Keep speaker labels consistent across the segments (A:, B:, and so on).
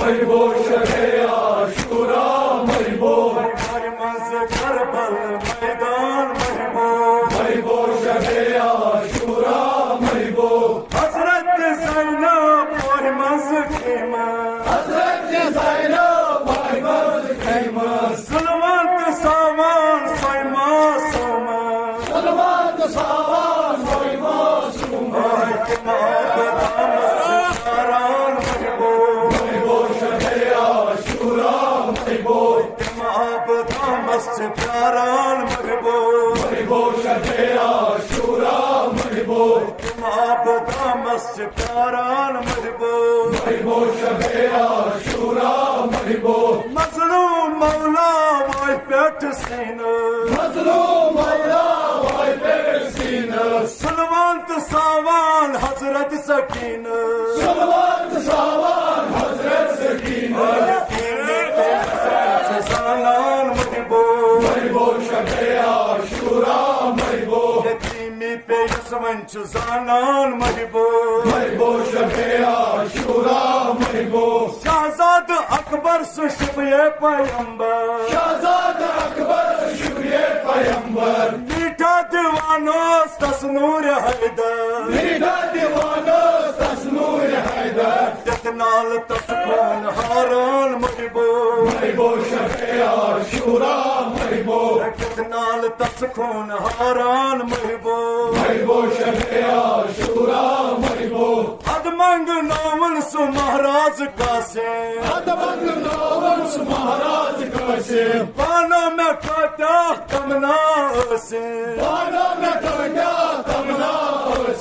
A: محبو شب عاشورا محبو
B: منز کربل میدان محبو
A: محبو شب عاشورا محبو
B: حضرت زینب پای منز خیمه
A: حضرت زینب پای منز خیمه
B: ظلمت سامان سایما سوما
A: ظلمت سامان سوی معصومه محبو شب عاشورا محبو
B: مسجد پیاران محبو
A: محبو شب عاشورا محبو
B: مسجد پیاران محبو
A: محبو شب عاشورا محبو
B: مظلوم مولا وای پیٹ سینه
A: مظلوم مولا وای پیٹ سینه
B: سلوانت ساوان حضرت سکینه
A: صلوات ساوان حضرت سکینه
B: زنان محبو
A: محبو شب عاشورا محبو
B: یتیمی پیسون چو زنان محبو
A: محبو شب عاشورا محبو
B: شہزاد اکبر سشبیہ پیمبر
A: شہزاد اکبر شکریہ پیمبر
B: میٹھا دیوانوس تسنور حیدر
A: میٹھا دیوانو تسنور حیدر
B: جتنال تسکون ہاران محبو
A: محبو شب عاشورا محبو
B: جتنال تسکون ہاران محبو
A: محبو شب عاشورا محبو
B: ادمنگ نامن سو مہراج قاسم
A: ادبنگ نوون مہاراج قاسم
B: بانا میں کھاتا تمنا سے
A: بانا میں کھڑیا تمنا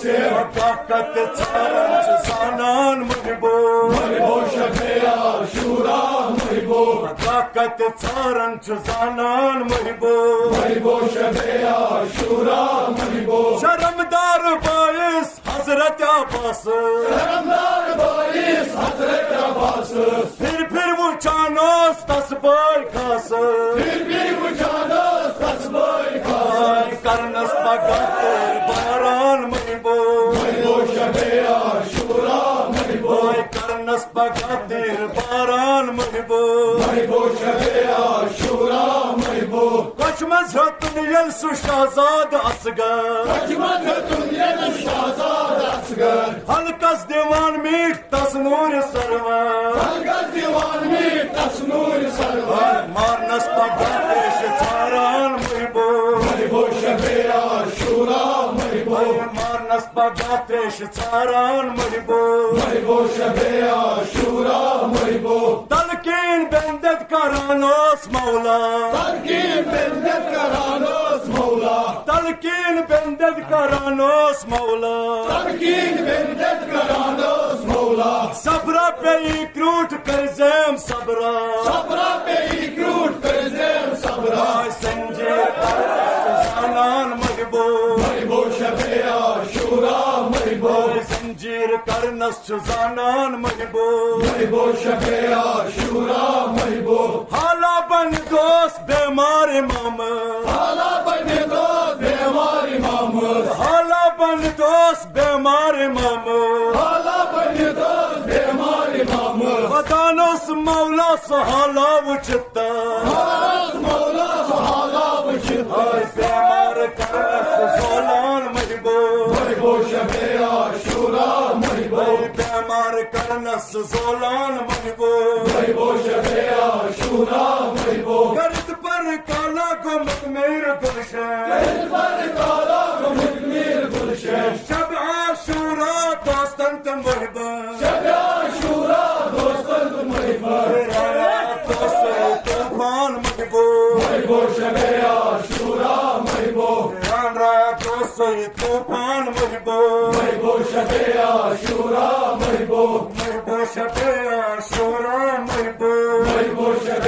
A: سے
B: طاقت چارنچ زانان محبو
A: محبو شب عاشورا محبو
B: طاقت چارنچ زانان محبو
A: محبو شب عاشورا محبو
B: شرمدار باعث حضرت عباس
A: رمضان باعث حضرت عباس
B: پھر وہ چانوس تصبر خاص
A: پھر بجانا تصبر خاص
B: کرنس پگاتر باران محبو
A: محبو شب عاشورا محبو
B: کرنس پگاتر باران محبو
A: محبو شب عاشورا محبو
B: کچھ مذہب نیل سو شہزاد اصغر
A: حکمت دنیا شہزاد اصغر
B: ہلکس دیوان میٹ تسنور سرور
A: ہلکس دیوان میں تسنور سرور
B: مارنس پگاتر چاران محبو
A: محبو شب عاشورا محبو
B: مارنس پگاتر چاران محبو
A: محبو شب عاشورا محبو
B: تلقین بندت کرانوس مولا
A: ترکیب بندت کرانوس مولا
B: تلقین بندت کرانوس مولا
A: ترکیب بندت کرانوس مولا
B: صبرا پہ کروٹ کر زیم صبرا
A: صبرا پہ کروٹ پرزیم صبرا
B: سنجیر زانان محبو
A: محبو شب عاشورا محبو
B: زنجیر کرنس زانان محبو
A: محبو شب عاشورا محبو
B: حالا بن دوست بیمار امام
A: حالا بنے دو بیمار امام
B: حالا بن دوست بیمار امام
A: حالا بنے دو بیمار امام
B: ودانوس مولا سہالا وچتا
A: مولا حالا بچتا
B: بیمار کرنس زولان محبو
A: محبو شب عاشورا محبو
B: بیمار کرنس زولان محبو
A: محبو شب عاشورا محبو
B: گرد پر کالا کو مکمیر گلشن
A: پر کالا میر گلشن
B: شب عاشورا دوستن تم محبو
A: شب عاشورا دوستن محبو
B: طوفان محبو
A: محبو شب عاشورا محبو
B: طوفان محبو
A: محبو شب عاشورا محبو
B: محبو شب عاشورا محبو
A: محبو شب